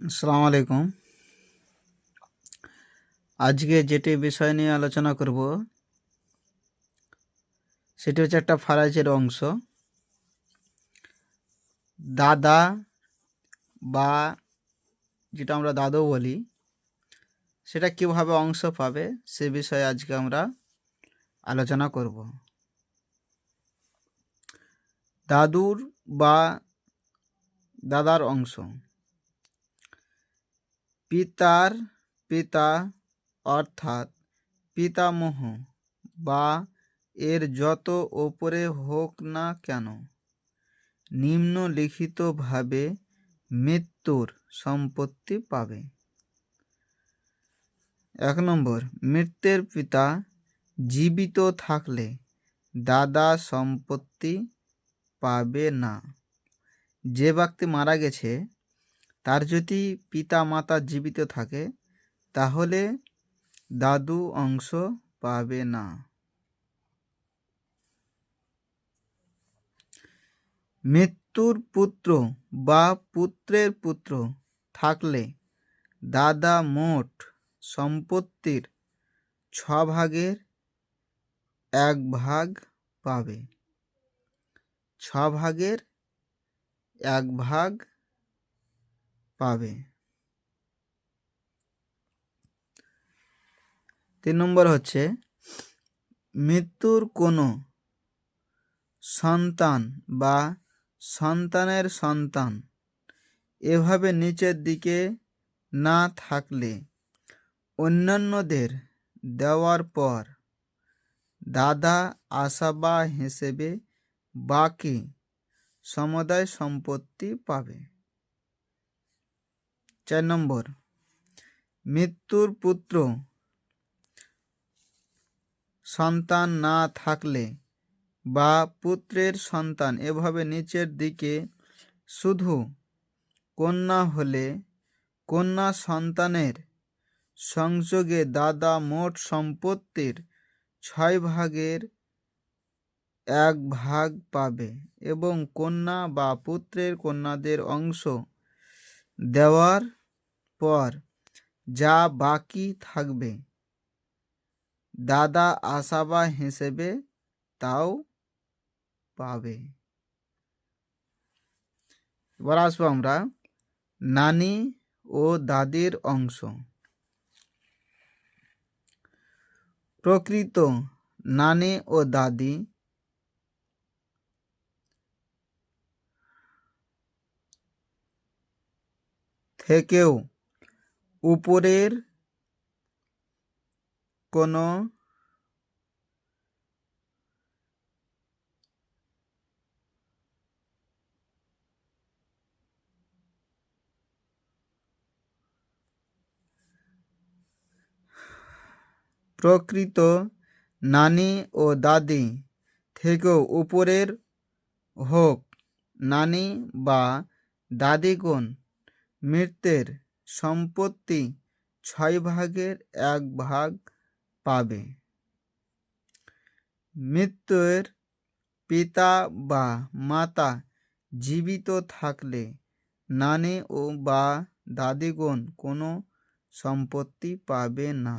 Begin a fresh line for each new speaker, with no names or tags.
আসসালামু আলাইকুম। আজকে যেটি বিষয় নিয়ে আলোচনা করব সেটি হচ্ছে একটা ফারাজের অংশ। দাদা বা যেটা আমরা দাদু বলি, সেটা কিভাবে অংশ পাবে সে বিষয়ে আজকে আমরা আলোচনা করব। দাদুর বা দাদার অংশ। পিতার পিতা অর্থাৎ পিতামহ বা এর যত ওপরে হোক না কেন, নিম্নলিখিতভাবে মৃত্যুর সম্পত্তি পাবে। 1 নম্বর, মৃতের পিতা জীবিত থাকলে দাদা সম্পত্তি পাবে না। যে ব্যক্তি মারা গেছে তার যদি পিতা মাতা জীবিত থাকে তাহলে দাদু অংশ পাবে না। মৃত্যুর পুত্র বা পুত্রের পুত্র থাকলে দাদা মোট সম্পত্তির 6 ভাগের 1 ভাগ পাবে। 6 ভাগের 1 ভাগ পাবে। 3 নম্বর হচ্ছে, মৃত্যুর কোনো সন্তান বা সন্তানের সন্তান এভাবে নিচের দিকে না থাকলে অন্যান্যদের দেওয়ার পর দাদা আসাবা হিসেবে বাকি সমুদায় সম্পত্তি পাবে। 4 নম্বর, মৃত্যুর পুত্র সন্তান না থাকলে বা পুত্রের সন্তান এভাবে নিচের দিকে শুধু কন্যা হলে কন্যা সন্তানের সংযোগে দাদা মোট সম্পত্তির 6 ভাগের 1 ভাগ পাবে এবং কন্যা বা পুত্রের কন্যাদের অংশ দেওয়ার পর যা বাকি থাকবে দাদা আসাবা হিসেবে তাও পাবে। এবার আসবো আমরা নানি ও দাদির অংশ। প্রকৃত নানি ও দাদি থেকেও উপরের কোনো প্রকৃত নানি ও দাদি থেকেও উপরের হোক নানি বা দাদিগণ মৃতের সম্পত্তি 6 ভাগের 1 ভাগ পাবে। মৃতের পিতা বা মাতা জীবিত থাকলে নানি ও বা দাদিগণ কোনো সম্পত্তি পাবে না।